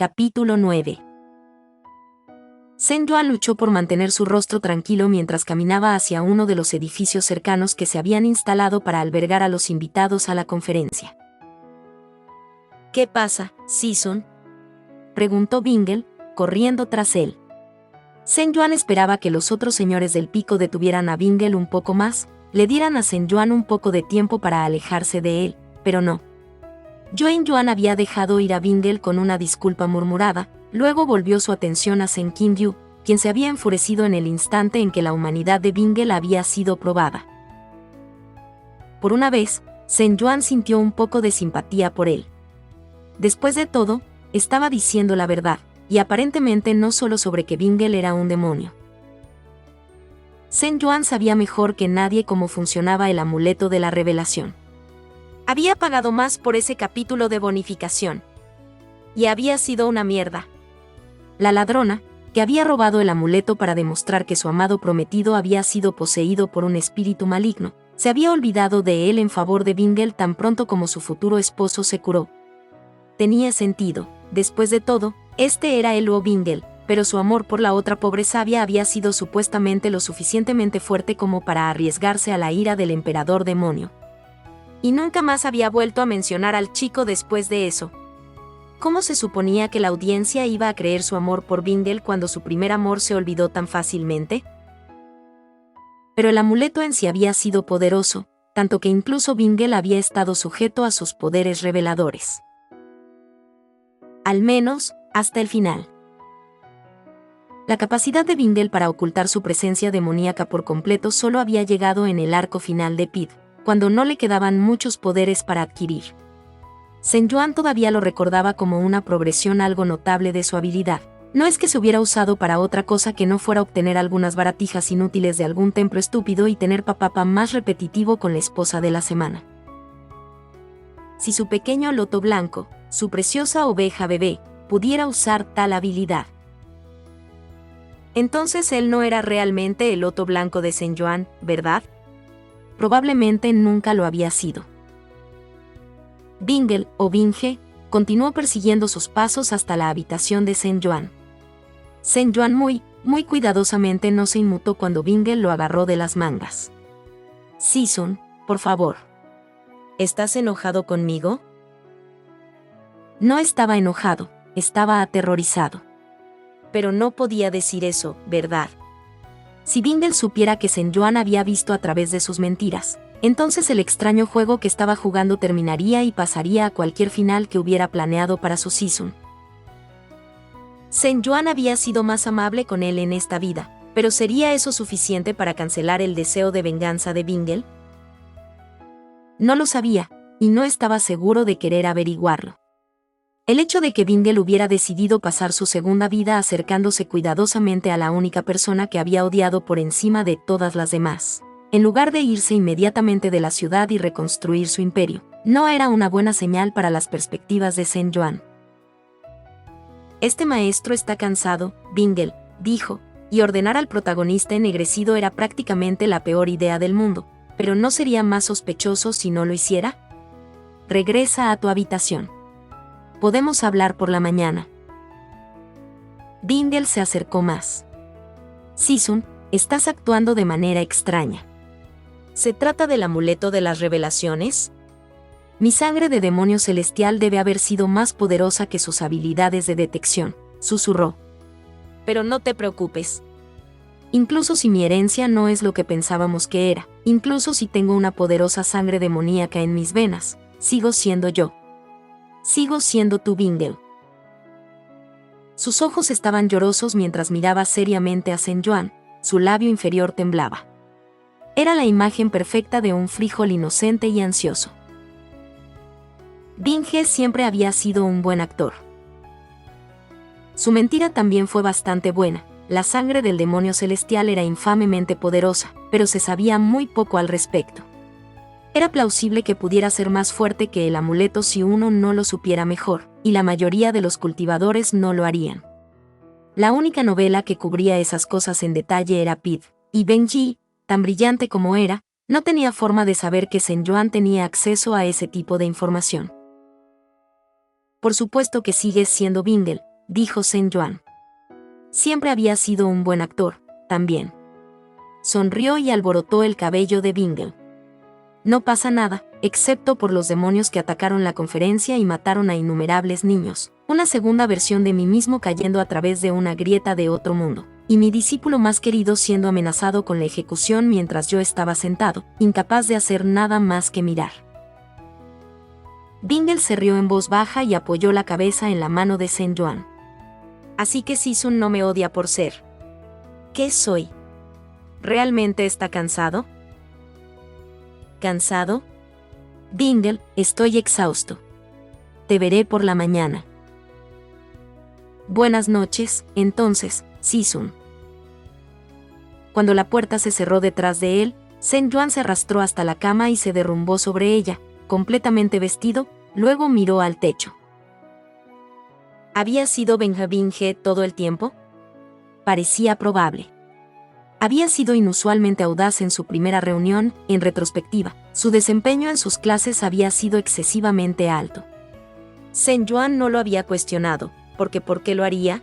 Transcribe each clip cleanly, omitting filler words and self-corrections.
Capítulo 9. Zhen Yuan luchó por mantener su rostro tranquilo mientras caminaba hacia uno de los edificios cercanos que se habían instalado para albergar a los invitados a la conferencia. ¿Qué pasa, Season?, preguntó Bingle, corriendo tras él. Zhen Yuan esperaba que los otros señores del pico detuvieran a Bingle un poco más, le dieran a Zhen Yuan un poco de tiempo para alejarse de él, pero no. Zhen Yuan había dejado ir a Bingle con una disculpa murmurada, luego volvió su atención a Zhen Qingyu, quien se había enfurecido en el instante en que la humanidad de Bingle había sido probada. Por una vez, Zhen Yuan sintió un poco de simpatía por él. Después de todo, estaba diciendo la verdad, y aparentemente no solo sobre que Bingle era un demonio. Zhen Yuan sabía mejor que nadie cómo funcionaba el amuleto de la revelación. Había pagado más por ese capítulo de bonificación. Y había sido una mierda. La ladrona, que había robado el amuleto para demostrar que su amado prometido había sido poseído por un espíritu maligno, se había olvidado de él en favor de Bingle tan pronto como su futuro esposo se curó. Tenía sentido, después de todo, este era el Luo Bingle, pero su amor por la otra pobre sabia había sido supuestamente lo suficientemente fuerte como para arriesgarse a la ira del emperador demonio. Y nunca más había vuelto a mencionar al chico después de eso. ¿Cómo se suponía que la audiencia iba a creer su amor por Bingle cuando su primer amor se olvidó tan fácilmente? Pero el amuleto en sí había sido poderoso, tanto que incluso Bingle había estado sujeto a sus poderes reveladores. Al menos, hasta el final. La capacidad de Bingle para ocultar su presencia demoníaca por completo solo había llegado en el arco final de Pid, cuando no le quedaban muchos poderes para adquirir. Zhen Yuan todavía lo recordaba como una progresión algo notable de su habilidad. No es que se hubiera usado para otra cosa que no fuera obtener algunas baratijas inútiles de algún templo estúpido y tener papá más repetitivo con la esposa de la semana. Si su pequeño loto blanco, su preciosa oveja bebé, pudiera usar tal habilidad. Entonces él no era realmente el loto blanco de Zhen Yuan, ¿verdad? Probablemente nunca lo había sido. Bingle, o Binge, continuó persiguiendo sus pasos hasta la habitación de Zhen Yuan. Zhen Yuan muy cuidadosamente no se inmutó cuando Bingle lo agarró de las mangas. Season, por favor. ¿Estás enojado conmigo? No estaba enojado, estaba aterrorizado. Pero no podía decir eso, ¿verdad? Si Bingle supiera que Zhen Yuan había visto a través de sus mentiras, entonces el extraño juego que estaba jugando terminaría y pasaría a cualquier final que hubiera planeado para su Season. Zhen Yuan había sido más amable con él en esta vida, pero ¿sería eso suficiente para cancelar el deseo de venganza de Bingle? No lo sabía, y no estaba seguro de querer averiguarlo. El hecho de que Bingle hubiera decidido pasar su segunda vida acercándose cuidadosamente a la única persona que había odiado por encima de todas las demás, en lugar de irse inmediatamente de la ciudad y reconstruir su imperio, no era una buena señal para las perspectivas de Zhen Yuan. Este maestro está cansado, Bingle, dijo, y ordenar al protagonista ennegrecido era prácticamente la peor idea del mundo, pero ¿no sería más sospechoso si no lo hiciera? Regresa a tu habitación. Podemos hablar por la mañana. Bingle se acercó más. Season, estás actuando de manera extraña. ¿Se trata del amuleto de las revelaciones? Mi sangre de demonio celestial debe haber sido más poderosa que sus habilidades de detección, susurró. Pero no te preocupes. Incluso si mi herencia no es lo que pensábamos que era, incluso si tengo una poderosa sangre demoníaca en mis venas, sigo siendo yo. Sigo siendo tu Bingle. Sus ojos estaban llorosos mientras miraba seriamente a Zhen Yuan, su labio inferior temblaba. Era la imagen perfecta de un frijol inocente y ansioso. Binge siempre había sido un buen actor. Su mentira también fue bastante buena. La sangre del demonio celestial era infamemente poderosa, pero se sabía muy poco al respecto. Era plausible que pudiera ser más fuerte que el amuleto si uno no lo supiera mejor, y la mayoría de los cultivadores no lo harían. La única novela que cubría esas cosas en detalle era Pid, y Benji, tan brillante como era, no tenía forma de saber que Zhen Yuan tenía acceso a ese tipo de información. Por supuesto que sigues siendo Bingle, dijo Sen Yuan. Siempre había sido un buen actor, también. Sonrió y alborotó el cabello de Bingle. No pasa nada, excepto por los demonios que atacaron la conferencia y mataron a innumerables niños. Una segunda versión de mí mismo cayendo a través de una grieta de otro mundo. Y mi discípulo más querido siendo amenazado con la ejecución mientras yo estaba sentado, incapaz de hacer nada más que mirar. Bingle se rió en voz baja y apoyó la cabeza en la mano de Sen Yuan. Así que Sisun no me odia por ser. ¿Qué soy? ¿Realmente está cansado? ¿Cansado? Bingle, estoy exhausto. Te veré por la mañana. Buenas noches, entonces, Sisun. Cuando la puerta se cerró detrás de él, Sen Yuan se arrastró hasta la cama y se derrumbó sobre ella, completamente vestido, luego miró al techo. ¿Había sido Benjamin He todo el tiempo? Parecía probable. Había sido inusualmente audaz en su primera reunión, en retrospectiva, su desempeño en sus clases había sido excesivamente alto. Sen Yuan no lo había cuestionado, porque ¿por qué lo haría?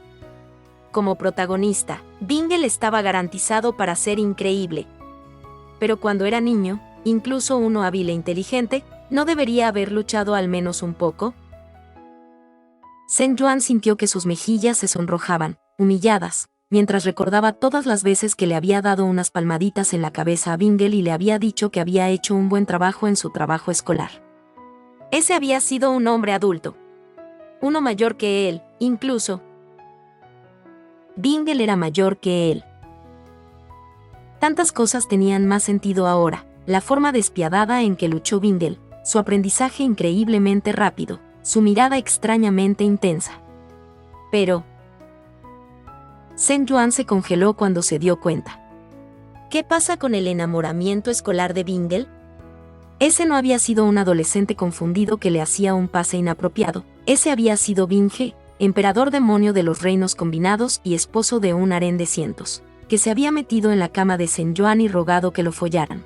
Como protagonista, Bingle estaba garantizado para ser increíble. Pero cuando era niño, incluso uno hábil e inteligente, ¿no debería haber luchado al menos un poco? Sen Yuan sintió que sus mejillas se sonrojaban, humilladas, mientras recordaba todas las veces que le había dado unas palmaditas en la cabeza a Bingle y le había dicho que había hecho un buen trabajo en su trabajo escolar. Ese había sido un hombre adulto. Uno mayor que él, incluso. Bingle era mayor que él. Tantas cosas tenían más sentido ahora, la forma despiadada en que luchó Bingle, su aprendizaje increíblemente rápido, su mirada extrañamente intensa. Pero Sen Yuan se congeló cuando se dio cuenta. ¿Qué pasa con el enamoramiento escolar de Bingle? Ese no había sido un adolescente confundido que le hacía un pase inapropiado, ese había sido Bingle, emperador demonio de los reinos combinados y esposo de un harén de cientos, que se había metido en la cama de Sen Yuan y rogado que lo follaran.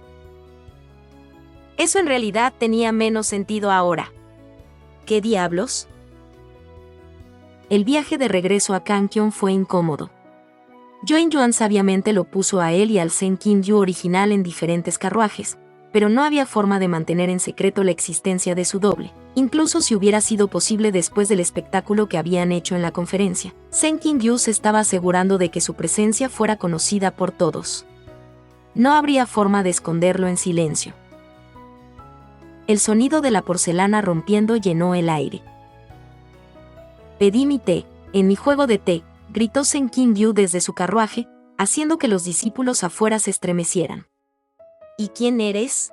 Eso en realidad tenía menos sentido ahora. ¿Qué diablos? El viaje de regreso a Kangkyong fue incómodo. Yoin Yuan sabiamente lo puso a él y al Sen Kin-yu original en diferentes carruajes, pero no había forma de mantener en secreto la existencia de su doble, incluso si hubiera sido posible después del espectáculo que habían hecho en la conferencia. Sen Kin-yu se estaba asegurando de que su presencia fuera conocida por todos. No habría forma de esconderlo en silencio. El sonido de la porcelana rompiendo llenó el aire. Pedí mi té, en mi juego de té, gritó Sen Kin-yu desde su carruaje, haciendo que los discípulos afuera se estremecieran. ¿Y quién eres?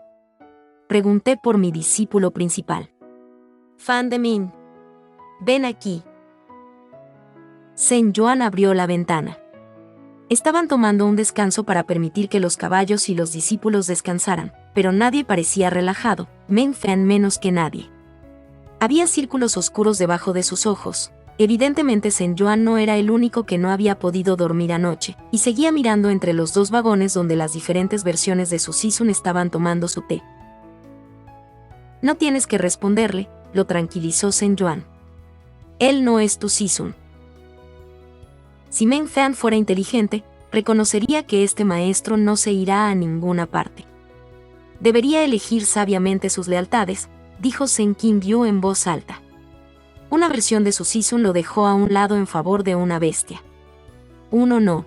Pregunté por mi discípulo principal. Fan de Min. Ven aquí. Sen Yuan abrió la ventana. Estaban tomando un descanso para permitir que los caballos y los discípulos descansaran, pero nadie parecía relajado, Meng Fan menos que nadie. Había círculos oscuros debajo de sus ojos. Evidentemente Sen Yuan no era el único que no había podido dormir anoche, y seguía mirando entre los dos vagones donde las diferentes versiones de su Sisun estaban tomando su té. No tienes que responderle, lo tranquilizó Sen Yuan. Él no es tu Sisun. Si Meng Fan fuera inteligente, reconocería que este maestro no se irá a ninguna parte. Debería elegir sabiamente sus lealtades, dijo Sen Kin-yu en voz alta. Una versión de su Sisun lo dejó a un lado en favor de una bestia. Uno no.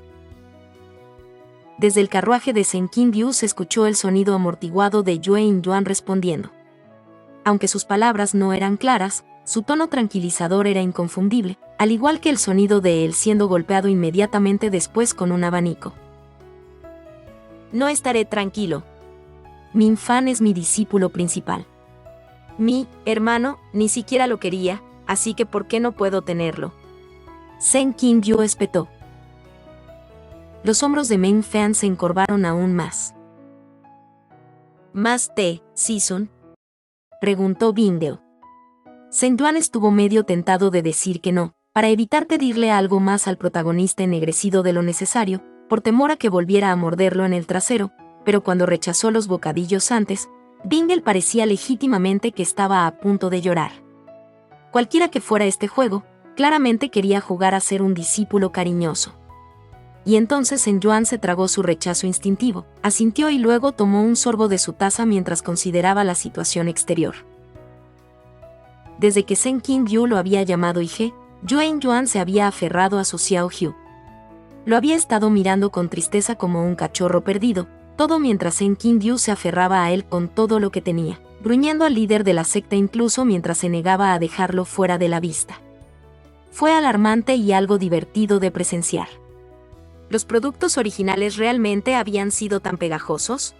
Desde el carruaje de Sen Kin-yu se escuchó el sonido amortiguado de Yoin Yuan respondiendo. Aunque sus palabras no eran claras, su tono tranquilizador era inconfundible, al igual que el sonido de él siendo golpeado inmediatamente después con un abanico. No estaré tranquilo. Min Fan es mi discípulo principal. Mi hermano ni siquiera lo quería, así que ¿por qué no puedo tenerlo? Sen Kin-yu espetó. Los hombros de Meng Fan se encorvaron aún más. ¿Más té, Sisun? Preguntó Bingle. Sen Yuan estuvo medio tentado de decir que no, para evitar pedirle algo más al protagonista ennegrecido de lo necesario, por temor a que volviera a morderlo en el trasero, pero cuando rechazó los bocadillos antes, Bingle parecía legítimamente que estaba a punto de llorar. Cualquiera que fuera este juego, Claramente quería jugar a ser un discípulo cariñoso. Y entonces Sen Yuan se tragó su rechazo instintivo, asintió y luego tomó un sorbo de su taza mientras consideraba la situación exterior. Desde que Sen Qingyu lo había llamado hije, Yuen Yuan se había aferrado a su Xiao Hu. Lo había estado mirando con tristeza como un cachorro perdido, todo mientras Sen Qingyu se aferraba a él con todo lo que tenía, gruñendo al líder de la secta incluso mientras se negaba a dejarlo fuera de la vista. Fue alarmante y algo divertido de presenciar. ¿Los productos originales realmente habían sido tan pegajosos?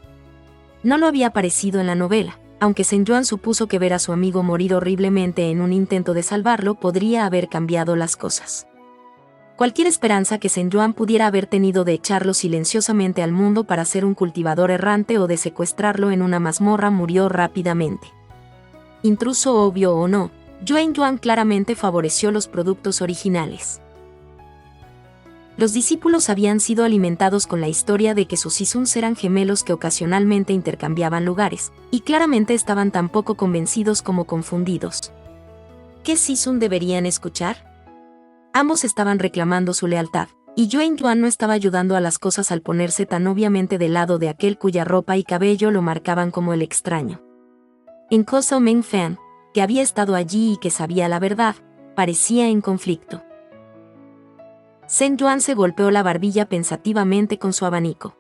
No lo había parecido en la novela, aunque Sen Yuan supuso que ver a su amigo morir horriblemente en un intento de salvarlo podría haber cambiado las cosas. Cualquier esperanza que Sen Yuan pudiera haber tenido de echarlo silenciosamente al mundo para ser un cultivador errante o de secuestrarlo en una mazmorra murió rápidamente. Intruso obvio o no, Yuen Yuan claramente favoreció los productos originales. Los discípulos habían sido alimentados con la historia de que sus Sisuns eran gemelos que ocasionalmente intercambiaban lugares, y claramente estaban tan poco convencidos como confundidos. ¿Qué Sisun deberían escuchar? Ambos estaban reclamando su lealtad, y Yuen Yuan no estaba ayudando a las cosas al ponerse tan obviamente del lado de aquel cuya ropa y cabello lo marcaban como el extraño. Incluso Meng Fan, que había estado allí y que sabía la verdad, parecía en conflicto. Sen Yuan se golpeó la barbilla pensativamente con su abanico.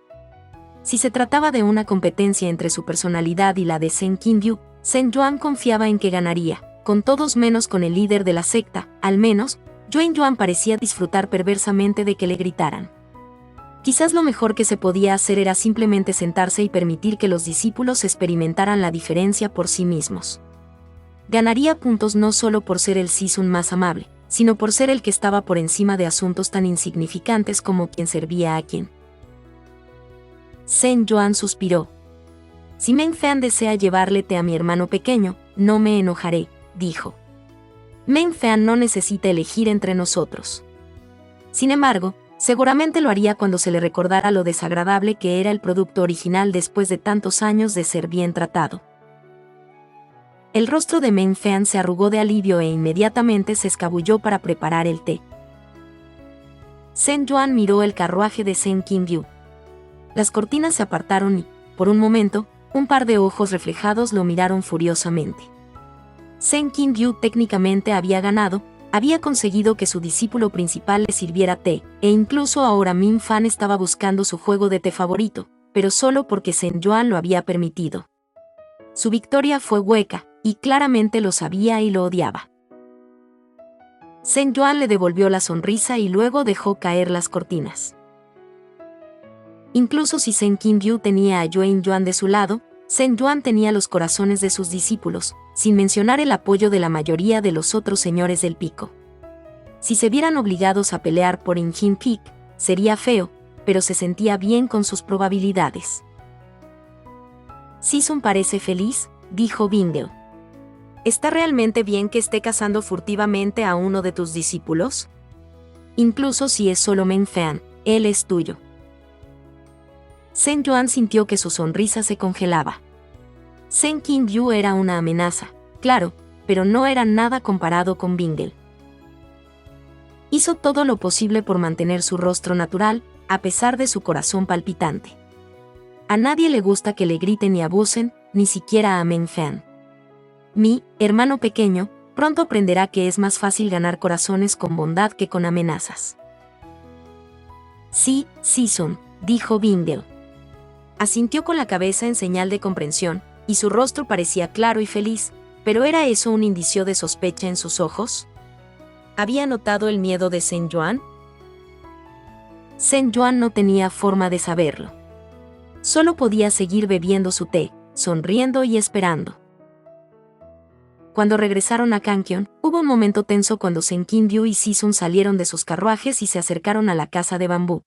Si se trataba de una competencia entre su personalidad y la de Sen Qingyu, Sen Yuan confiaba en que ganaría, con todos menos con el líder de la secta. Al menos, Yuen Yuan parecía disfrutar perversamente de que le gritaran. Quizás lo mejor que se podía hacer era simplemente sentarse y permitir que los discípulos experimentaran la diferencia por sí mismos. Ganaría puntos no solo por ser el Sisun más amable, sino por ser el que estaba por encima de asuntos tan insignificantes como quién servía a quién. Sen Yuan suspiró. Si Meng Fan desea llevarle té a mi hermano pequeño, no me enojaré, dijo. Meng Fan no necesita elegir entre nosotros. Sin embargo, seguramente lo haría cuando se le recordara lo desagradable que era el producto original después de tantos años de ser bien tratado. El rostro de Meng Fan se arrugó de alivio e inmediatamente se escabulló para preparar el té. Sen Yuan miró el carruaje de Sen Qingyu. Las cortinas se apartaron y, por un momento, un par de ojos reflejados lo miraron furiosamente. Sen Qingyu técnicamente había ganado, había conseguido que su discípulo principal le sirviera té, e incluso ahora Meng Fan estaba buscando su juego de té favorito, pero solo porque Sen Yuan lo había permitido. Su victoria fue hueca, y claramente lo sabía y lo odiaba. Sen Yuan le devolvió la sonrisa y luego dejó caer las cortinas. Incluso si Sen Qingyu tenía a Yuen Yuan de su lado, Sen Yuan tenía los corazones de sus discípulos, sin mencionar el apoyo de la mayoría de los otros señores del pico. Si se vieran obligados a pelear por Injin Peak, sería feo, pero se sentía bien con sus probabilidades. Sisun parece feliz, dijo Bingel. ¿Está realmente bien que esté cazando furtivamente a uno de tus discípulos? Incluso si es solo Meng Fan, él es tuyo. Sen Yuan sintió que su sonrisa se congelaba. Sen Qingyu era una amenaza, claro, pero no era nada comparado con Bingel. Hizo todo lo posible por mantener su rostro natural, a pesar de su corazón palpitante. A nadie le gusta que le griten y abusen, ni siquiera a Meng Fan. Mi hermano pequeño pronto aprenderá que es más fácil ganar corazones con bondad que con amenazas. Sí, Sisun, dijo Bingel. Asintió con la cabeza en señal de comprensión, y su rostro parecía claro y feliz, pero ¿era eso un indicio de sospecha en sus ojos? ¿Había notado el miedo de Sen Yuan? Sen Yuan no tenía forma de saberlo. Solo podía seguir bebiendo su té, sonriendo y esperando. Cuando regresaron a Kangkyon, hubo un momento tenso cuando Sen Qingyu y Sisun salieron de sus carruajes y se acercaron a la casa de bambú.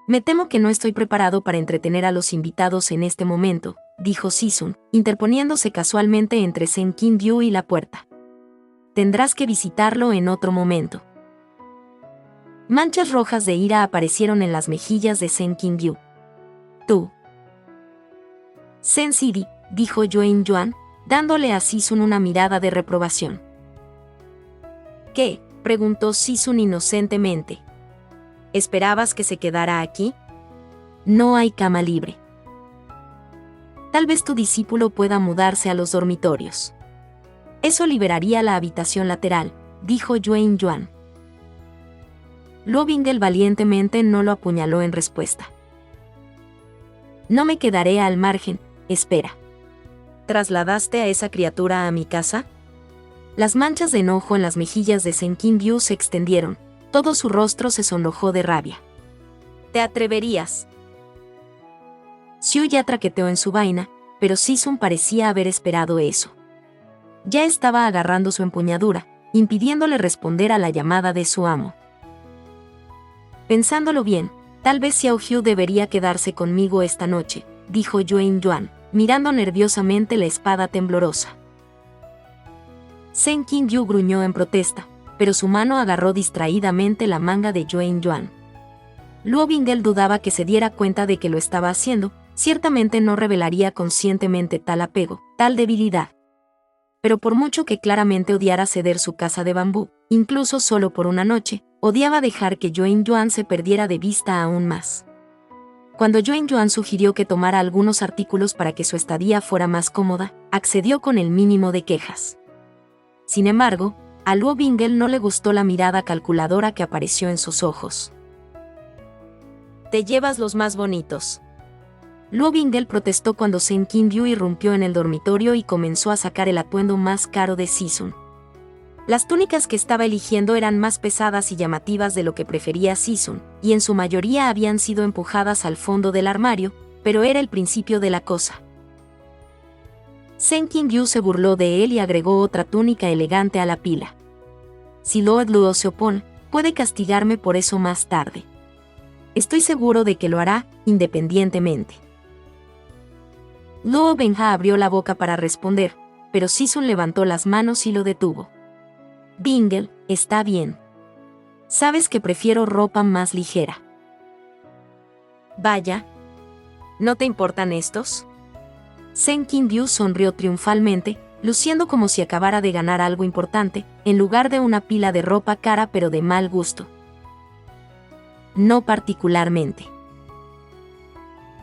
Me temo que no estoy preparado para entretener a los invitados en este momento, dijo Sisun, interponiéndose casualmente entre Sen Qingyu y la puerta. Tendrás que visitarlo en otro momento. Manchas rojas de ira aparecieron en las mejillas de Sen Qingyu. Tú. Sen Sidi, dijo Yuen Yuan, dándole a Sisun una mirada de reprobación. ¿Qué?, preguntó Sisun inocentemente. ¿Esperabas que se quedara aquí? No hay cama libre. Tal vez tu discípulo pueda mudarse a los dormitorios. Eso liberaría la habitación lateral, dijo Yuan Yuan. Luo Bingle valientemente no lo apuñaló en respuesta. No me quedaré al margen, espera. ¿Trasladaste a esa criatura a mi casa? Las manchas de enojo en las mejillas de Sen Qingyu se extendieron, todo su rostro se sonrojó de rabia. ¿Te atreverías? Xiu ya traqueteó en su vaina, pero Sisun parecía haber esperado eso. Ya estaba agarrando su empuñadura, impidiéndole responder a la llamada de su amo. Pensándolo bien, tal vez Xiao Hu debería quedarse conmigo esta noche, dijo Yuan Yuan, mirando nerviosamente la espada temblorosa. Sen Qingyu gruñó en protesta, pero su mano agarró distraídamente la manga de Yuan Yuan. Luo Bingle dudaba que se diera cuenta de que lo estaba haciendo, ciertamente no revelaría conscientemente tal apego, tal debilidad. Pero por mucho que claramente odiara ceder su casa de bambú, incluso solo por una noche, odiaba dejar que Yuan Yuan se perdiera de vista aún más. Cuando Yuan Yuan sugirió que tomara algunos artículos para que su estadía fuera más cómoda, accedió con el mínimo de quejas. Sin embargo, a Luo Bingle no le gustó la mirada calculadora que apareció en sus ojos. Te llevas los más bonitos. Luo Bingle protestó cuando Sen Qingyu irrumpió en el dormitorio y comenzó a sacar el atuendo más caro de Sisun. Las túnicas que estaba eligiendo eran más pesadas y llamativas de lo que prefería Sisun, y en su mayoría habían sido empujadas al fondo del armario, pero era el principio de la cosa. Sen Qingyu se burló de él y agregó otra túnica elegante a la pila. Si Lord Luo se opone, puede castigarme por eso más tarde. Estoy seguro de que lo hará, independientemente. Luo Benja abrió la boca para responder, pero Sisun levantó las manos y lo detuvo. Bingle, está bien. Sabes que prefiero ropa más ligera. Vaya. ¿No te importan estos? Sen Qingyu sonrió triunfalmente, luciendo como si acabara de ganar algo importante, en lugar de una pila de ropa cara pero de mal gusto. No particularmente.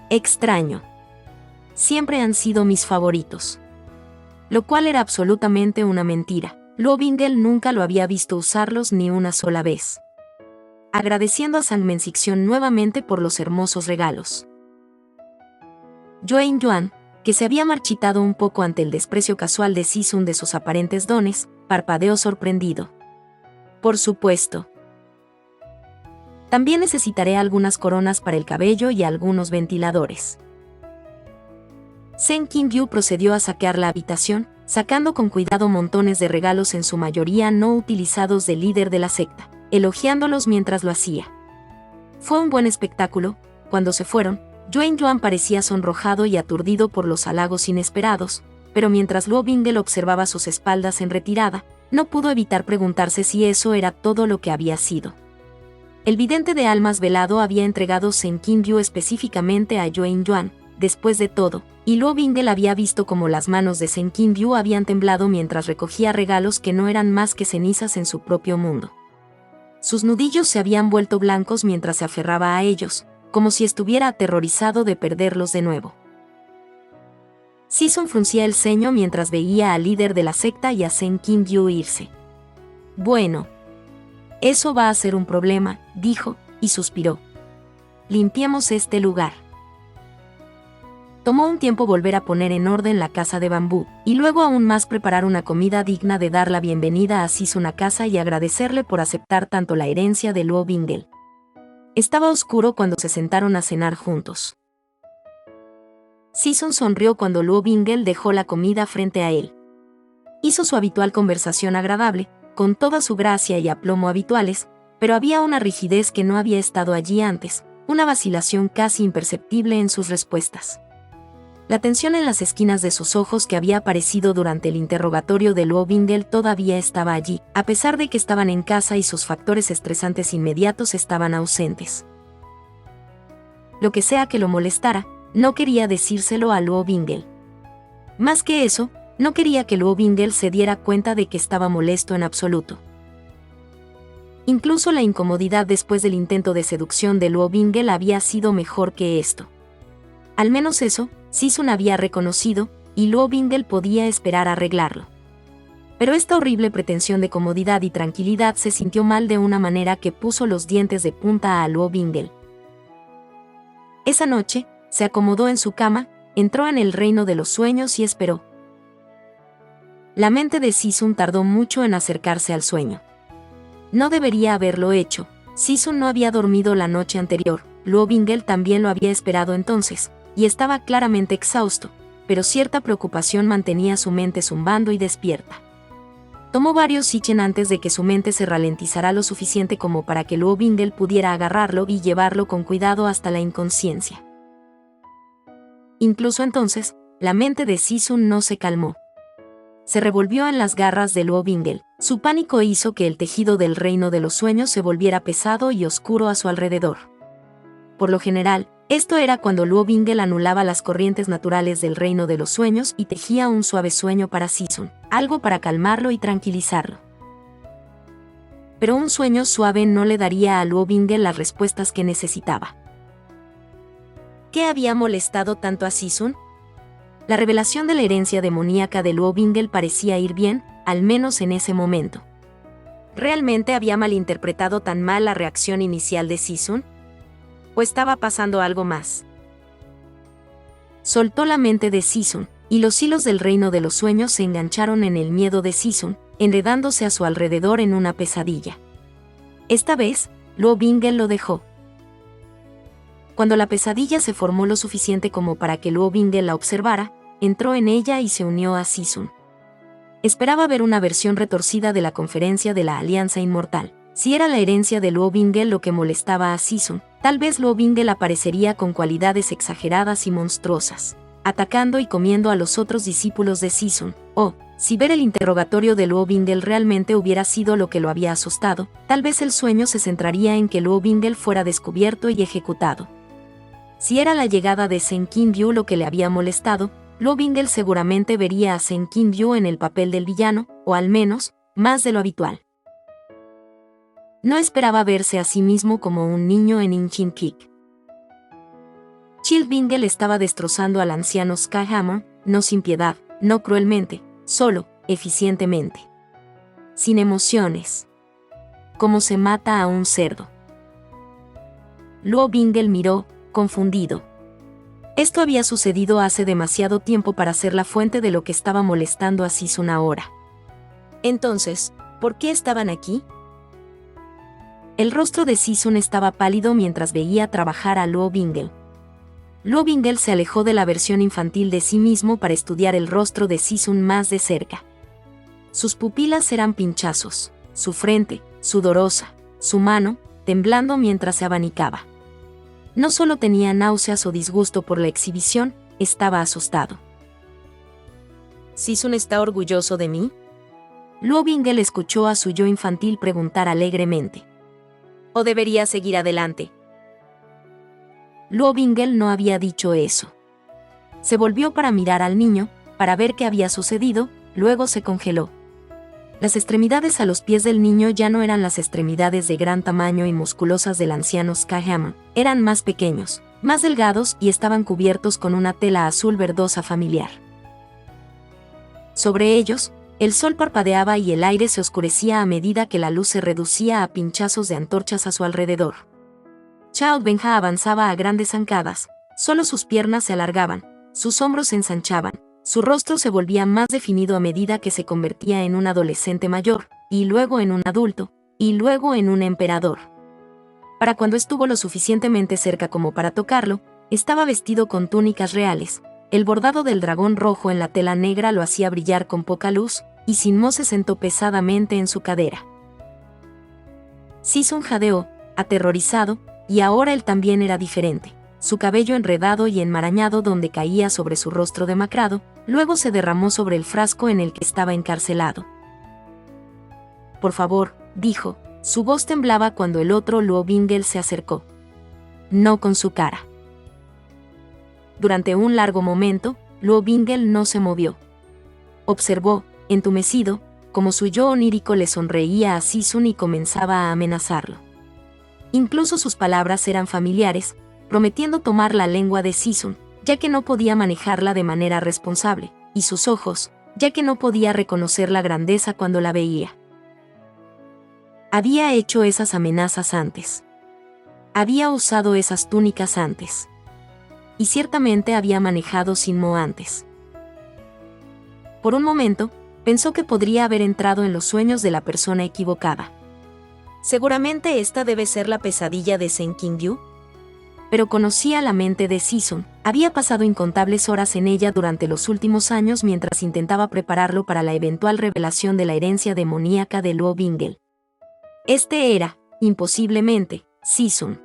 Extraño. Siempre han sido mis favoritos. Lo cual era absolutamente una mentira. Luo Bingle nunca lo había visto usarlos ni una sola vez. Agradeciendo a San Menxixion nuevamente por los hermosos regalos. Yuan Yuan, que se había marchitado un poco ante el desprecio casual de Sisun de sus aparentes dones, parpadeó sorprendido. Por supuesto. También necesitaré algunas coronas para el cabello y algunos ventiladores. Sen Qingyu procedió a saquear la habitación, sacando con cuidado montones de regalos en su mayoría no utilizados del líder de la secta, elogiándolos mientras lo hacía. Fue un buen espectáculo. Cuando se fueron, Yuan Yuan parecía sonrojado y aturdido por los halagos inesperados, pero mientras Luo Bingle observaba sus espaldas en retirada, no pudo evitar preguntarse si eso era todo lo que había sido. El vidente de almas velado había entregado Sen Qingyu específicamente a Yuan Yuan, después de todo, y Luo Bingle había visto cómo las manos de Sen Qingyu habían temblado mientras recogía regalos que no eran más que cenizas en su propio mundo. Sus nudillos se habían vuelto blancos mientras se aferraba a ellos, como si estuviera aterrorizado de perderlos de nuevo. Sisun fruncía el ceño mientras veía al líder de la secta y a Sen Qingyu irse. Bueno. Eso va a ser un problema, dijo, y suspiró. Limpiemos este lugar. Tomó un tiempo volver a poner en orden la casa de bambú, y luego aún más preparar una comida digna de dar la bienvenida a Sisun a casa y agradecerle por aceptar tanto la herencia de Luo Bingle. Estaba oscuro cuando se sentaron a cenar juntos. Sisun sonrió cuando Luo Bingle dejó la comida frente a él. Hizo su habitual conversación agradable, con toda su gracia y aplomo habituales, pero había una rigidez que no había estado allí antes, una vacilación casi imperceptible en sus respuestas. La tensión en las esquinas de sus ojos que había aparecido durante el interrogatorio de Luo Bingle todavía estaba allí, a pesar de que estaban en casa y sus factores estresantes inmediatos estaban ausentes. Lo que sea que lo molestara, no quería decírselo a Luo Bingle. Más que eso, no quería que Luo Bingle se diera cuenta de que estaba molesto en absoluto. Incluso la incomodidad después del intento de seducción de Luo Bingel había sido mejor que esto. Al menos eso, Si-sun había reconocido, y Luo Bingel podía esperar arreglarlo. Pero esta horrible pretensión de comodidad y tranquilidad se sintió mal de una manera que puso los dientes de punta a Luo Bingel. Esa noche, se acomodó en su cama, entró en el reino de los sueños y esperó. La mente de Si-sun tardó mucho en acercarse al sueño. No debería haberlo hecho. Si-sun no había dormido la noche anterior, Luo Bingel también lo había esperado entonces, y estaba claramente exhausto, pero cierta preocupación mantenía su mente zumbando y despierta. Tomó varios sichen antes de que su mente se ralentizara lo suficiente como para que Luo Bingel pudiera agarrarlo y llevarlo con cuidado hasta la inconsciencia. Incluso entonces, la mente de Si-sun no se calmó. Se revolvió en las garras de Luo Bingel. Su pánico hizo que el tejido del reino de los sueños se volviera pesado y oscuro a su alrededor. Por lo general, esto era cuando Luo Bingel anulaba las corrientes naturales del reino de los sueños y tejía un suave sueño para Si-sun, algo para calmarlo y tranquilizarlo. Pero un sueño suave no le daría a Luo Bingel las respuestas que necesitaba. ¿Qué había molestado tanto a Si-sun? La revelación de la herencia demoníaca de Luo Bingel parecía ir bien, al menos en ese momento. ¿Realmente había malinterpretado tan mal la reacción inicial de Si-sun? ¿O estaba pasando algo más? Soltó la mente de Si-sun, y los hilos del reino de los sueños se engancharon en el miedo de Si-sun, enredándose a su alrededor en una pesadilla. Esta vez, Luo Bingel lo dejó. Cuando la pesadilla se formó lo suficiente como para que Luo Bingel la observara, entró en ella y se unió a Si-sun. Esperaba ver una versión retorcida de la conferencia de la Alianza Inmortal. Si era la herencia de Luo Bingel lo que molestaba a Si-sun, tal vez Luo Bingel aparecería con cualidades exageradas y monstruosas, atacando y comiendo a los otros discípulos de Si-sun. O, si ver el interrogatorio de Luo Bingel realmente hubiera sido lo que lo había asustado, tal vez el sueño se centraría en que Luo Bingel fuera descubierto y ejecutado. Si era la llegada de Shen Qinbyu lo que le había molestado, Luo Bingel seguramente vería a Shen Qinbyu en el papel del villano, o al menos, más de lo habitual. No esperaba verse a sí mismo como un niño en Inchin Peak. Child Bingel estaba destrozando al anciano Skyhammer, no sin piedad, no cruelmente, solo, eficientemente. Sin emociones. Como se mata a un cerdo. Luo Bingel miró, confundido. Esto había sucedido hace demasiado tiempo para ser la fuente de lo que estaba molestando a Si-sun ahora. Entonces, ¿por qué estaban aquí? El rostro de Si-sun estaba pálido mientras veía trabajar a Luo Bingel. Luo Bingel se alejó de la versión infantil de sí mismo para estudiar el rostro de Si-sun más de cerca. Sus pupilas eran pinchazos, su frente, sudorosa, su mano, temblando mientras se abanicaba. No solo tenía náuseas o disgusto por la exhibición, estaba asustado. ¿Si-sun está orgulloso de mí? Luo Bingel escuchó a su yo infantil preguntar alegremente. ¿O debería seguir adelante? Luo Bingel no había dicho eso. Se volvió para mirar al niño, para ver qué había sucedido, luego se congeló. Las extremidades a los pies del niño ya no eran las extremidades de gran tamaño y musculosas del anciano Skyhammer, eran más pequeños, más delgados y estaban cubiertos con una tela azul verdosa familiar. Sobre ellos, el sol parpadeaba y el aire se oscurecía a medida que la luz se reducía a pinchazos de antorchas a su alrededor. Chao Benja avanzaba a grandes zancadas, solo sus piernas se alargaban, sus hombros se ensanchaban, su rostro se volvía más definido a medida que se convertía en un adolescente mayor, y luego en un adulto, y luego en un emperador. Para cuando estuvo lo suficientemente cerca como para tocarlo, estaba vestido con túnicas reales. El bordado del dragón rojo en la tela negra lo hacía brillar con poca luz, y Sinmo se sentó pesadamente en su cadera. Si-sun jadeó, aterrorizado, y ahora él también era diferente. Su cabello enredado y enmarañado donde caía sobre su rostro demacrado, luego se derramó sobre el frasco en el que estaba encarcelado. Por favor, dijo, su voz temblaba cuando el otro Luo Bingel se acercó. No con su cara. Durante un largo momento, Luo Bingel no se movió. Observó, entumecido, como su yo onírico le sonreía a Sisun y comenzaba a amenazarlo. Incluso sus palabras eran familiares, prometiendo tomar la lengua de Sisun, ya que no podía manejarla de manera responsable, y sus ojos, ya que no podía reconocer la grandeza cuando la veía. Había hecho esas amenazas antes. Había usado esas túnicas antes. Y ciertamente había manejado Sinmo antes. Por un momento, pensó que podría haber entrado en los sueños de la persona equivocada. Seguramente esta debe ser la pesadilla de Sen Qingyu. Pero conocía la mente de Sisun, había pasado incontables horas en ella durante los últimos años mientras intentaba prepararlo para la eventual revelación de la herencia demoníaca de Luo Bingel. Este era, imposiblemente, Sisun.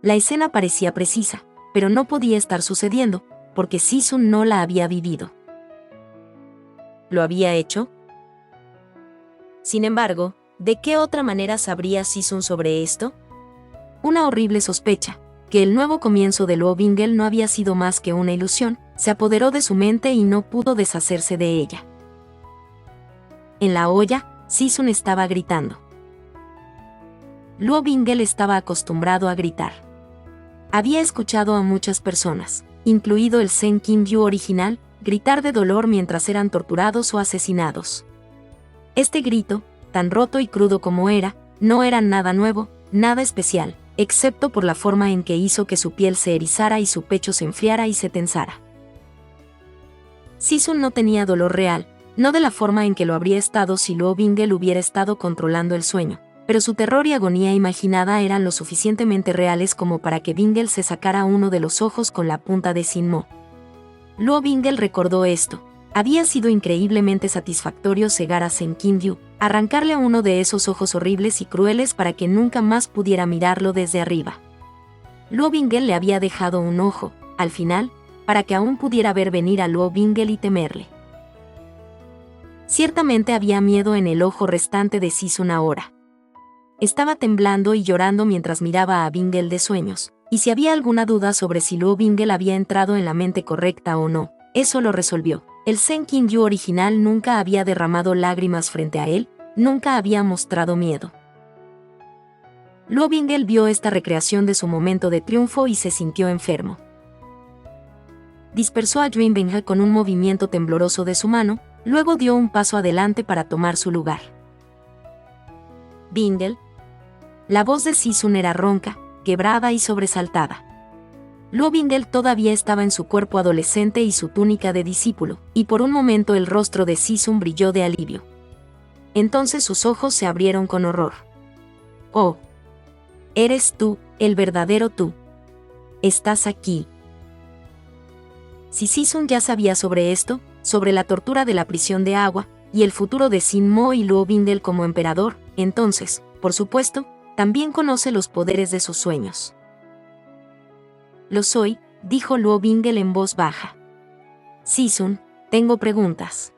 La escena parecía precisa, pero no podía estar sucediendo, porque Sisun no la había vivido. ¿Lo había hecho? Sin embargo, ¿de qué otra manera sabría Sisun sobre esto? Una horrible sospecha, que el nuevo comienzo de Luo Bingel no había sido más que una ilusión, se apoderó de su mente y no pudo deshacerse de ella. En la olla, Sisun estaba gritando. Luo Bingel estaba acostumbrado a gritar. Había escuchado a muchas personas, incluido el Sen Qingyu original, gritar de dolor mientras eran torturados o asesinados. Este grito, tan roto y crudo como era, no era nada nuevo, nada especial, excepto por la forma en que hizo que su piel se erizara y su pecho se enfriara y se tensara. Sisun no tenía dolor real, no de la forma en que lo habría estado si Luo Bingel hubiera estado controlando el sueño, pero su terror y agonía imaginada eran lo suficientemente reales como para que Bingel se sacara uno de los ojos con la punta de Sinmo. Luo Bingel recordó esto. Había sido increíblemente satisfactorio cegar a Sen Qingyu, arrancarle uno de esos ojos horribles y crueles para que nunca más pudiera mirarlo desde arriba. Luo Bingel le había dejado un ojo, al final, para que aún pudiera ver venir a Luo Bingel y temerle. Ciertamente había miedo en el ojo restante de Sisun ahora. Estaba temblando y llorando mientras miraba a Bingel de sueños, y si había alguna duda sobre si Luo Bingel había entrado en la mente correcta o no, eso lo resolvió. El Sen Qingyu original nunca había derramado lágrimas frente a él, nunca había mostrado miedo. Luo Bingel vio esta recreación de su momento de triunfo y se sintió enfermo. Dispersó a Yuan Benja con un movimiento tembloroso de su mano, luego dio un paso adelante para tomar su lugar. Bingel. La voz de Sisun era ronca, quebrada y sobresaltada. Luo Bingel todavía estaba en su cuerpo adolescente y su túnica de discípulo, y por un momento el rostro de Sisun brilló de alivio. Entonces sus ojos se abrieron con horror. «Oh. Eres tú, el verdadero tú. Estás aquí». Si Sisun ya sabía sobre esto, sobre la tortura de la prisión de agua, y el futuro de Sinmo y Luo Bingel como emperador, entonces, por supuesto, también conoce los poderes de sus sueños. «Lo soy», dijo Luo Bingel en voz baja. «Sisun, tengo preguntas».